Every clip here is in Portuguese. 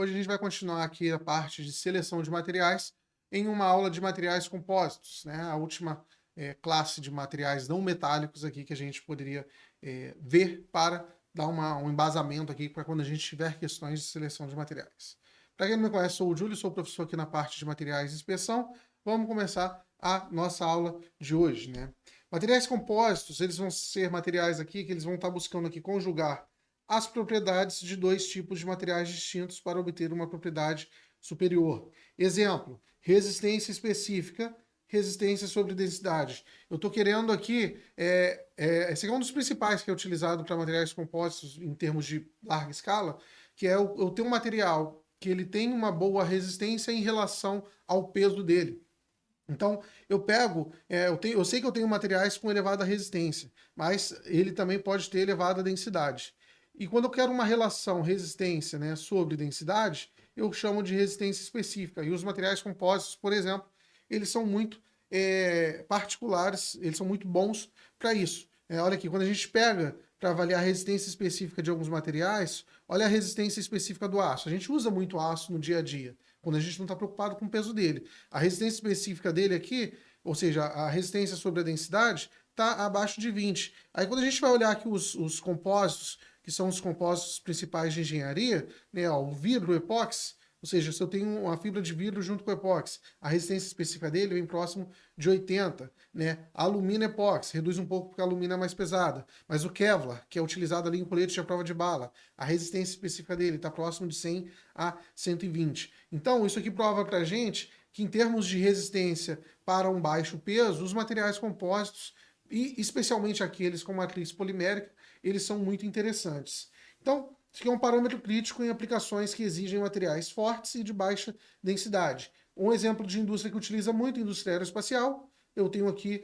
Hoje a gente vai continuar aqui a parte de seleção de materiais em uma aula de materiais compostos, né? A última classe de materiais não metálicos aqui que a gente poderia ver para dar um embasamento aqui para quando a gente tiver questões de seleção de materiais. Para quem não me conhece, sou o Júlio, sou professor aqui na parte de materiais e inspeção. Vamos começar a nossa aula de hoje, né? Materiais compostos, eles vão ser materiais aqui que eles vão estar buscando aqui conjugar as propriedades de dois tipos de materiais distintos para obter uma propriedade superior. Exemplo, resistência específica, resistência sobre densidade. Eu estou querendo aqui, esse é um dos principais que é utilizado para materiais compostos em termos de larga escala, que é eu ter um material que ele tem uma boa resistência em relação ao peso dele. Então, eu pego, eu sei que eu tenho materiais com elevada resistência, mas ele também pode ter elevada densidade. E quando eu quero uma relação resistência, né, sobre densidade, eu chamo de resistência específica. E os materiais compostos, por exemplo, eles são muito particulares, eles são muito bons para isso. Olha aqui, quando a gente pega para avaliar a resistência específica de alguns materiais, olha a resistência específica do aço. A gente usa muito aço no dia a dia, quando a gente não está preocupado com o peso dele. A resistência específica dele aqui, ou seja, a resistência sobre a densidade, está abaixo de 20. Aí quando a gente vai olhar aqui os compósitos, que são os compósitos principais de engenharia, né, ó, o vidro, o epóxi, ou seja, se eu tenho uma fibra de vidro junto com o epóxi, a resistência específica dele vem próximo de 80, né? A alumínio epóxi reduz um pouco porque a alumina é mais pesada, mas o Kevlar, que é utilizado ali em colete de prova de bala, a resistência específica dele está próximo de 100 a 120. Então, isso aqui prova para a gente que em termos de resistência para um baixo peso, os materiais compostos, e especialmente aqueles com matriz polimérica, eles são muito interessantes. Então, isso aqui é um parâmetro crítico em aplicações que exigem materiais fortes e de baixa densidade. Um exemplo de indústria que utiliza muito, indústria aeroespacial, eu tenho aqui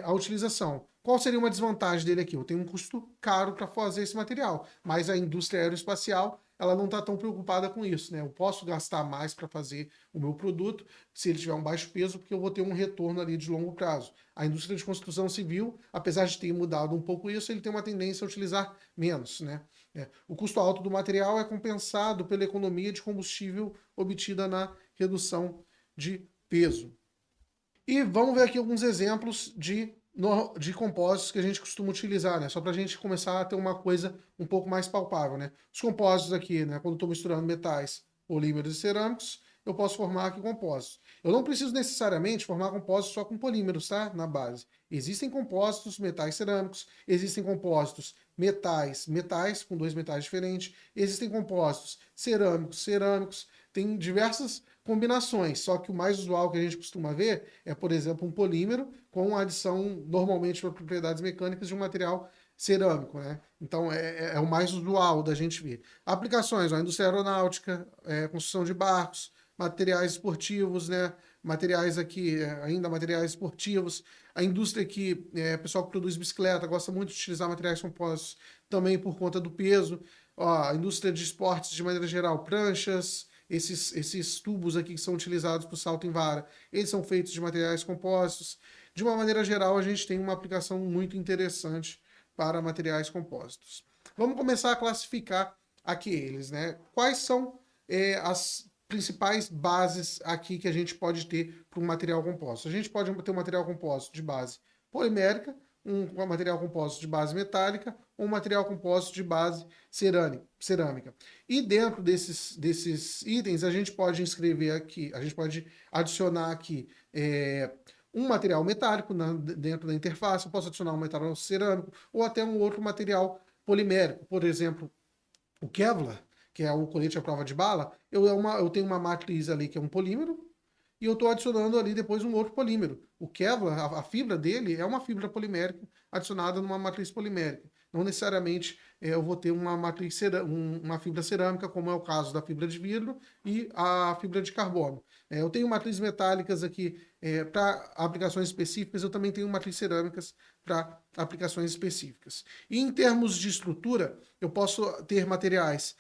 a utilização. Qual seria uma desvantagem dele aqui? Eu tenho um custo caro para fazer esse material, mas a indústria aeroespacial ela não está tão preocupada com isso, né? Eu posso gastar mais para fazer o meu produto se ele tiver um baixo peso, porque eu vou ter um retorno ali de longo prazo. A indústria de construção civil, apesar de ter mudado um pouco isso, ele tem uma tendência a utilizar menos, né? O custo alto do material é compensado pela economia de combustível obtida na redução de peso. E vamos ver aqui alguns exemplos de compósitos que a gente costuma utilizar, né? Só para a gente começar a ter uma coisa um pouco mais palpável, né? Os compósitos aqui, né? Quando estou misturando metais, polímeros e cerâmicos, eu posso formar aqui compósitos. Eu não preciso necessariamente formar compósitos só com polímeros, tá? Na base. Existem compósitos metais cerâmicos, existem compósitos metais com dois metais diferentes, existem compósitos cerâmicos, tem diversas combinações, só que o mais usual que a gente costuma ver é, por exemplo, um polímero com adição normalmente para propriedades mecânicas de um material cerâmico, né? Então é o mais usual da gente ver. Aplicações, ó, indústria aeronáutica, construção de barcos, materiais esportivos, né? Materiais aqui, ainda materiais esportivos. A indústria que, pessoal que produz bicicleta, gosta muito de utilizar materiais compostos também por conta do peso. Ó, a indústria de esportes, de maneira geral, pranchas, esses tubos aqui que são utilizados para o salto em vara, eles são feitos de materiais compostos. De uma maneira geral, a gente tem uma aplicação muito interessante para materiais compostos. Vamos começar a classificar aqui eles, né? Quais são as principais bases aqui que a gente pode ter para um material composto? A gente pode ter um material composto de base polimérica, um material composto de base metálica ou um material composto de base cerâmica. E dentro desses itens, a gente pode inscrever aqui, a gente pode adicionar aqui um material metálico dentro da interface, eu posso adicionar um material cerâmico ou até um outro material polimérico, por exemplo, o Kevlar, que é o colete à prova de bala, eu tenho uma matriz ali que é um polímero, e eu estou adicionando ali depois um outro polímero. O Kevlar, a fibra dele é uma fibra polimérica adicionada numa matriz polimérica. Não necessariamente eu vou ter uma matriz uma fibra cerâmica, como é o caso da fibra de vidro e a fibra de carbono. Eu tenho matrizes metálicas aqui para aplicações específicas, eu também tenho matrizes cerâmicas para aplicações específicas. E em termos de estrutura, eu posso ter materiais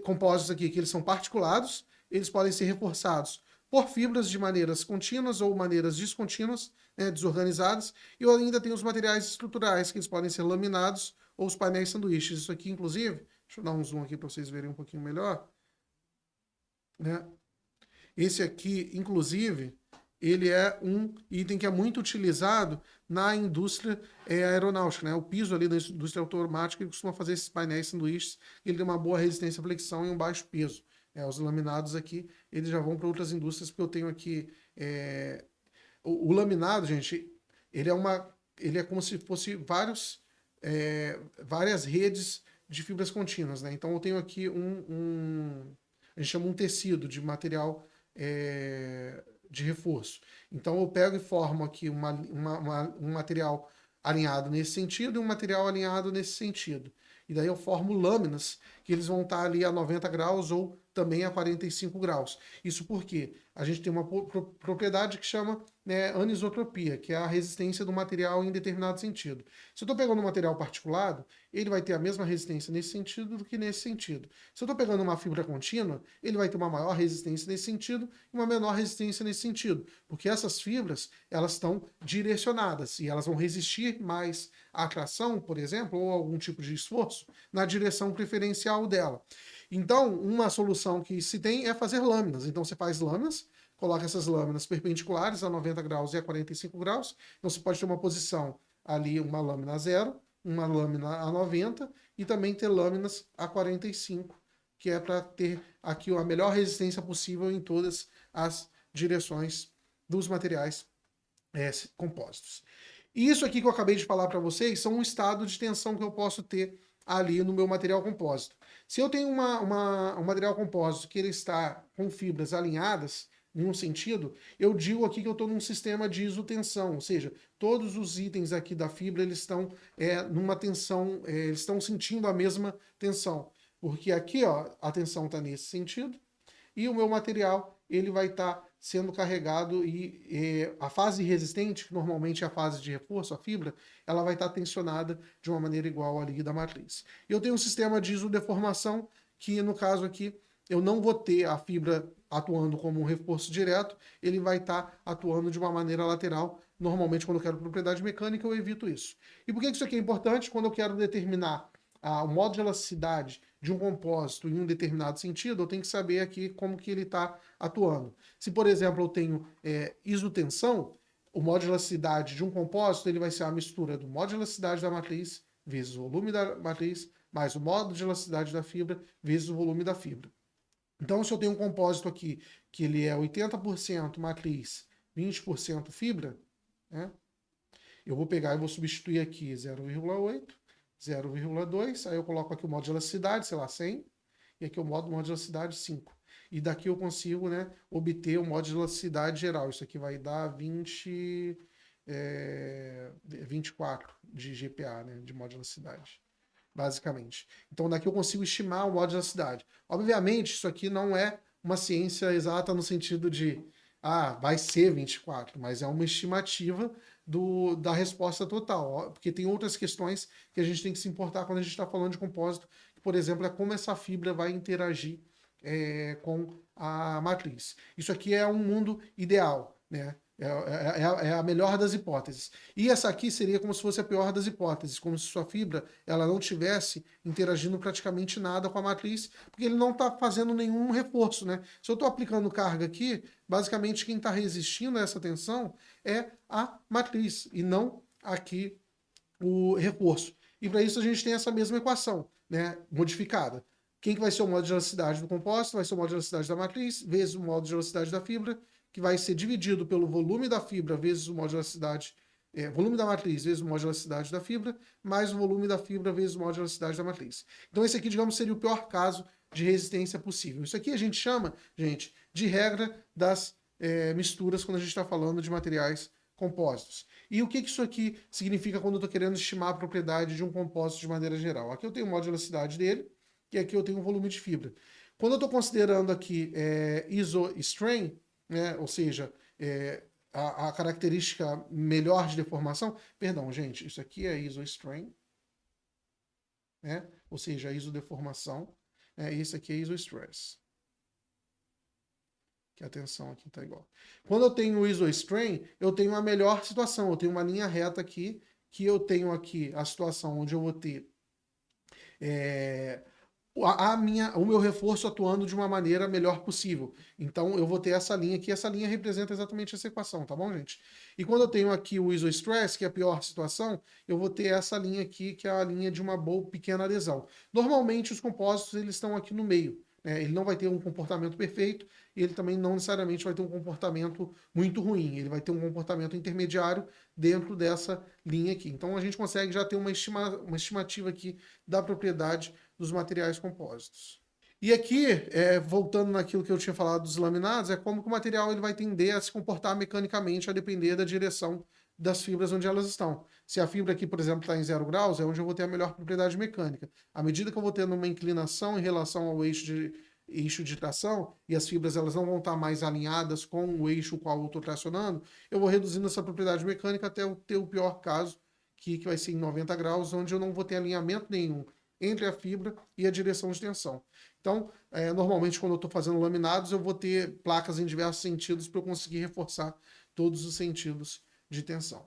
compostos aqui que eles são particulados, eles podem ser reforçados por fibras de maneiras contínuas ou maneiras descontínuas, né, desorganizadas, e eu ainda tenho os materiais estruturais, que eles podem ser laminados ou os painéis sanduíches. Isso aqui, inclusive, deixa eu dar um zoom aqui para vocês verem um pouquinho melhor. né? Esse aqui, inclusive, ele é um item que é muito utilizado na indústria aeronáutica, né? O piso ali da indústria automática, ele costuma fazer esses painéis sanduíches, ele tem uma boa resistência à flexão e um baixo peso. Os laminados aqui, eles já vão para outras indústrias, porque eu tenho aqui... o laminado, gente, ele é como se fosse várias redes de fibras contínuas, né? Então eu tenho aqui a gente chama um tecido de material de reforço. Então eu pego e formo aqui um material alinhado nesse sentido e um material alinhado nesse sentido. E daí eu formo lâminas que eles vão estar ali a 90 graus ou também a 45 graus. Isso porque a gente tem uma propriedade que chama, né, anisotropia, que é a resistência do material em determinado sentido. Se eu estou pegando um material particulado, ele vai ter a mesma resistência nesse sentido do que nesse sentido. Se eu estou pegando uma fibra contínua, ele vai ter uma maior resistência nesse sentido e uma menor resistência nesse sentido, porque essas fibras, elas estão direcionadas e elas vão resistir mais à tração, por exemplo, ou algum tipo de esforço na direção preferencial dela. Então, uma solução que se tem é fazer lâminas. Então, você faz lâminas, coloca essas lâminas perpendiculares a 90 graus e a 45 graus. Então, você pode ter uma posição ali, uma lâmina a 0, uma lâmina a 90 e também ter lâminas a 45, que é para ter aqui a melhor resistência possível em todas as direções dos materiais compósitos. E isso aqui que eu acabei de falar para vocês são um estado de tensão que eu posso ter ali no meu material compósito. Se eu tenho um material compósito que ele está com fibras alinhadas em um sentido, eu digo aqui que eu estou num sistema de isotensão, ou seja, todos os itens aqui da fibra eles estão numa tensão, eles estão sentindo a mesma tensão. Porque aqui ó, a tensão está nesse sentido e o meu material ele vai estar sendo carregado e a fase resistente, que normalmente é a fase de reforço, a fibra, ela vai estar tensionada de uma maneira igual ali da matriz. E eu tenho um sistema de isodeformação que, no caso aqui, eu não vou ter a fibra atuando como um reforço direto, ele vai estar atuando de uma maneira lateral. Normalmente, quando eu quero propriedade mecânica, eu evito isso. E por que isso aqui é importante? Quando eu quero determinar o modo de elasticidade de um compósito em um determinado sentido, eu tenho que saber aqui como que ele está atuando. Se, por exemplo, eu tenho isotensão, o modo de elasticidade de um compósito ele vai ser a mistura do modo de elasticidade da matriz vezes o volume da matriz, mais o modo de elasticidade da fibra vezes o volume da fibra. Então, se eu tenho um compósito aqui que ele é 80% matriz, 20% fibra, né, eu vou pegar e vou substituir aqui 0,8, 0,2, aí eu coloco aqui o modo de elasticidade, sei lá, 100, e aqui o modo de elasticidade 5. E daqui eu consigo, né, obter o modo de elasticidade geral. Isso aqui vai dar 24 de GPa, né, de modo de elasticidade, basicamente. Então daqui eu consigo estimar o modo de elasticidade. Obviamente, isso aqui não é uma ciência exata no sentido de, vai ser 24, mas é uma estimativa da resposta total, porque tem outras questões que a gente tem que se importar quando a gente está falando de compósito, que, por exemplo, é como essa fibra vai interagir com a matriz. Isso aqui é um mundo ideal, né? É a melhor das hipóteses. E essa aqui seria como se fosse a pior das hipóteses, como se sua fibra ela não tivesse interagindo praticamente nada com a matriz, porque ele não está fazendo nenhum reforço, né? Se eu estou aplicando carga aqui, basicamente quem está resistindo a essa tensão é a matriz e não aqui o reforço. E para isso a gente tem essa mesma equação, né, modificada. Quem que vai ser o modo de elasticidade do compósito? Vai ser o modo de elasticidade da matriz vezes o modo de elasticidade da fibra, que vai ser dividido pelo volume da fibra vezes o modo de elasticidade, volume da matriz vezes o modo de elasticidade da fibra, mais o volume da fibra vezes o modo de elasticidade da matriz. Então esse aqui, digamos, seria o pior caso de resistência possível. Isso aqui a gente chama, gente, de regra das misturas quando a gente está falando de materiais compósitos. E o que isso aqui significa quando eu estou querendo estimar a propriedade de um compósito de maneira geral? Aqui eu tenho o modo de elasticidade dele, e aqui eu tenho o volume de fibra. Quando eu estou considerando aqui isostrain, né, ou seja, a característica melhor de deformação, perdão, gente, isso aqui é isostrain, né, ou seja, a isodeformação, e isso aqui é isostress. Que a tensão aqui está igual. Quando eu tenho o isostrain, eu tenho a melhor situação, eu tenho uma linha reta aqui, que eu tenho aqui a situação onde eu vou ter o meu reforço atuando de uma maneira melhor possível. Então eu vou ter essa linha aqui, essa linha representa exatamente essa equação, tá bom, gente? E quando eu tenho aqui o isostress, que é a pior situação, eu vou ter essa linha aqui, que é a linha de uma boa pequena adesão. Normalmente os compósitos eles estão aqui no meio, né? Ele não vai ter um comportamento perfeito, e ele também não necessariamente vai ter um comportamento muito ruim, ele vai ter um comportamento intermediário dentro dessa linha aqui. Então a gente consegue já ter uma estimativa aqui da propriedade dos materiais compósitos. E aqui, voltando naquilo que eu tinha falado dos laminados, é como que o material ele vai tender a se comportar mecanicamente a depender da direção das fibras onde elas estão. Se a fibra aqui, por exemplo, está em 0 graus, é onde eu vou ter a melhor propriedade mecânica. À medida que eu vou tendo uma inclinação em relação ao eixo de tração, e as fibras elas não vão estar mais alinhadas com o eixo qual eu estou tracionando, eu vou reduzindo essa propriedade mecânica até eu ter o pior caso, que vai ser em 90 graus, onde eu não vou ter alinhamento nenhum entre a fibra e a direção de tensão. Então, normalmente, quando eu estou fazendo laminados, eu vou ter placas em diversos sentidos para eu conseguir reforçar todos os sentidos de tensão.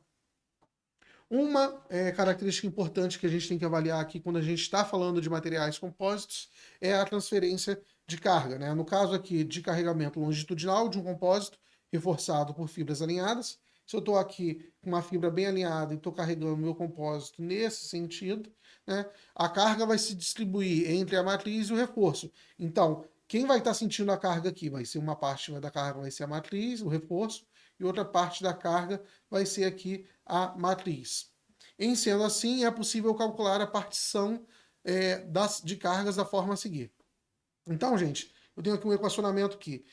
Uma característica importante que a gente tem que avaliar aqui quando a gente está falando de materiais compósitos é a transferência de carga, né? No caso aqui de carregamento longitudinal de um compósito reforçado por fibras alinhadas, se eu estou aqui com uma fibra bem alinhada e estou carregando meu compósito nesse sentido, né, a carga vai se distribuir entre a matriz e o reforço. Então, quem vai estar sentindo a carga aqui? Vai ser uma parte da carga vai ser a matriz, o reforço, e outra parte da carga vai ser aqui a matriz. Em sendo assim, é possível calcular a partição de cargas da forma a seguir. Então, gente, eu tenho aqui um equacionamento aqui.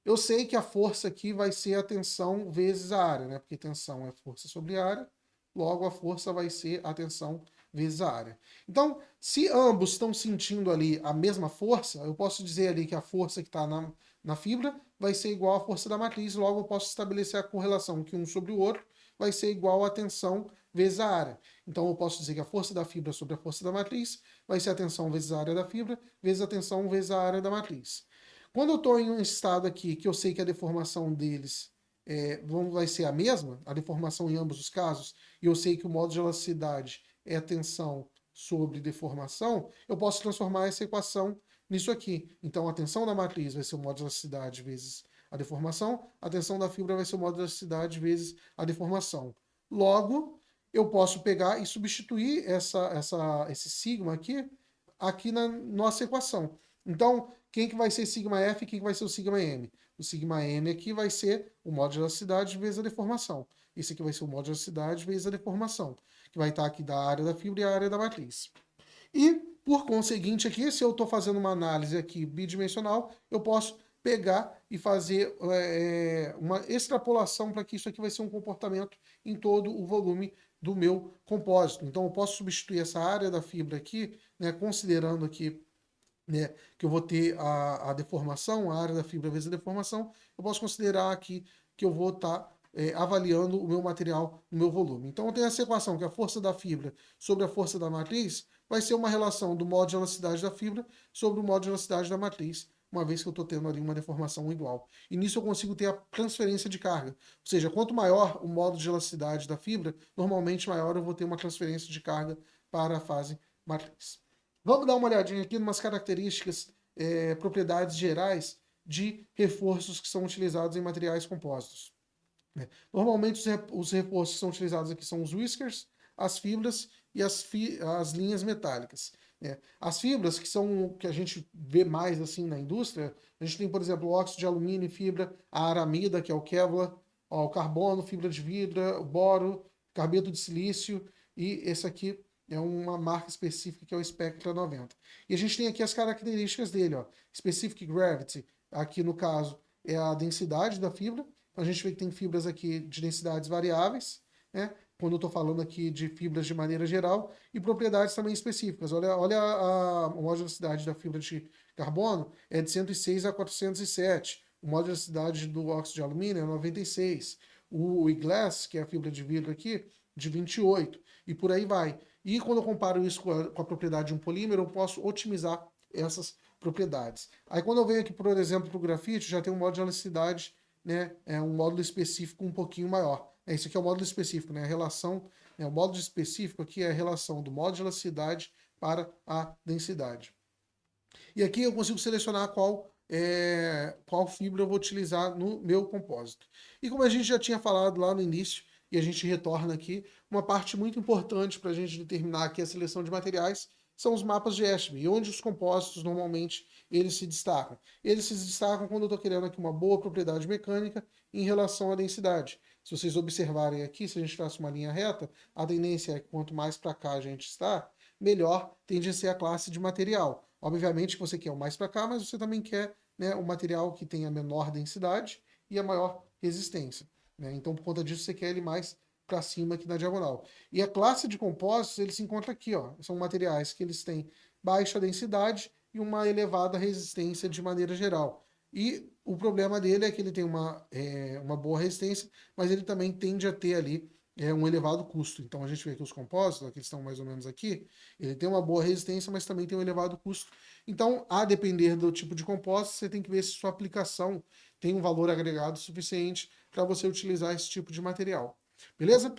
Eu sei que a força aqui vai ser a tensão vezes a área, né? Porque tensão é força sobre área, logo a força vai ser a tensão vezes a área. Então, se ambos estão sentindo ali a mesma força, eu posso dizer ali que a força que está na fibra vai ser igual à força da matriz, logo eu posso estabelecer a correlação que um sobre o outro vai ser igual à tensão vezes a área. Então eu posso dizer que a força da fibra sobre a força da matriz vai ser a tensão vezes a área da fibra, vezes a tensão vezes a área da matriz. Quando eu estou em um estado aqui que eu sei que a deformação deles vai ser a mesma, a deformação em ambos os casos, e eu sei que o modo de elasticidade é a tensão sobre deformação, eu posso transformar essa equação nisso aqui. Então a tensão da matriz vai ser o modo de elasticidade vezes a deformação, a tensão da fibra vai ser o modo de elasticidade vezes a deformação. Logo, eu posso pegar e substituir esse sigma aqui na nossa equação. Então, quem que vai ser sigma F e quem que vai ser o sigma M? O sigma M aqui vai ser o modo de elasticidade vezes a deformação. Esse aqui vai ser o modo de elasticidade vezes a deformação, que vai estar aqui da área da fibra e a área da matriz. E, por conseguinte, aqui, se eu estou fazendo uma análise aqui bidimensional, eu posso pegar e fazer uma extrapolação para que isso aqui vai ser um comportamento em todo o volume do meu compósito. Então, eu posso substituir essa área da fibra aqui, né, considerando aqui né, que eu vou ter a deformação, a área da fibra vezes a deformação, eu posso considerar aqui que eu vou estar avaliando o meu material no meu volume. Então, eu tenho essa equação, que a força da fibra sobre a força da matriz vai ser uma relação do modo de elasticidade da fibra sobre o modo de elasticidade da matriz, uma vez que eu estou tendo ali uma deformação igual. E nisso eu consigo ter a transferência de carga. Ou seja, quanto maior o modo de elasticidade da fibra, normalmente maior eu vou ter uma transferência de carga para a fase matriz. Vamos dar uma olhadinha aqui em umas características, propriedades gerais de reforços que são utilizados em materiais compósitos. Normalmente os reforços que são utilizados aqui são os whiskers, as fibras e as linhas metálicas. As fibras, que são o que a gente vê mais assim na indústria, a gente tem, por exemplo, o óxido de alumínio e fibra, a aramida, que é o Kevlar, o carbono, fibra de vidro, o boro, carbeto de silício, e esse aqui é uma marca específica que é o Spectra 90. E a gente tem aqui as características dele, ó. Specific Gravity, aqui no caso é a densidade da fibra. Então a gente vê que tem fibras aqui de densidades variáveis, né? Quando eu estou falando aqui de fibras de maneira geral, e propriedades também específicas. Olha a modularidade da fibra de carbono é de 106 a 407. O modularidade do óxido de alumínio é 96. O e-glass, que é a fibra de vidro aqui, de 28. E por aí vai. E quando eu comparo isso com a propriedade de um polímero, eu posso otimizar essas propriedades. Aí quando eu venho aqui, por exemplo, para o grafite, já tem um módulo de elasticidade, né, um módulo específico um pouquinho maior. Esse aqui é o módulo específico, né, a relação, o módulo específico aqui é a relação do módulo de elasticidade para a densidade. E aqui eu consigo selecionar qual fibra eu vou utilizar no meu compósito. E como a gente já tinha falado lá no início, e a gente retorna aqui, uma parte muito importante para a gente determinar aqui a seleção de materiais são os mapas de Ashby, e onde os compósitos normalmente eles se destacam. Eles se destacam quando eu estou querendo aqui uma boa propriedade mecânica em relação à densidade. Se vocês observarem aqui, se a gente traça uma linha reta, a tendência é que quanto mais para cá a gente está, melhor tende a ser a classe de material. Obviamente que você quer o mais para cá, mas você também quer, né, o material que tenha menor densidade e a maior resistência. Né? Então, por conta disso, você quer ele mais para cima aqui na diagonal. E a classe de compostos, ele se encontra aqui. Ó. São materiais que eles têm baixa densidade e uma elevada resistência de maneira geral. E o problema dele é que ele tem uma boa resistência, mas ele também tende a ter ali um elevado custo. Então a gente vê que os compósitos, que estão mais ou menos aqui, ele tem uma boa resistência, mas também tem um elevado custo. Então, a depender do tipo de compósito, você tem que ver se sua aplicação tem um valor agregado suficiente para você utilizar esse tipo de material. Beleza?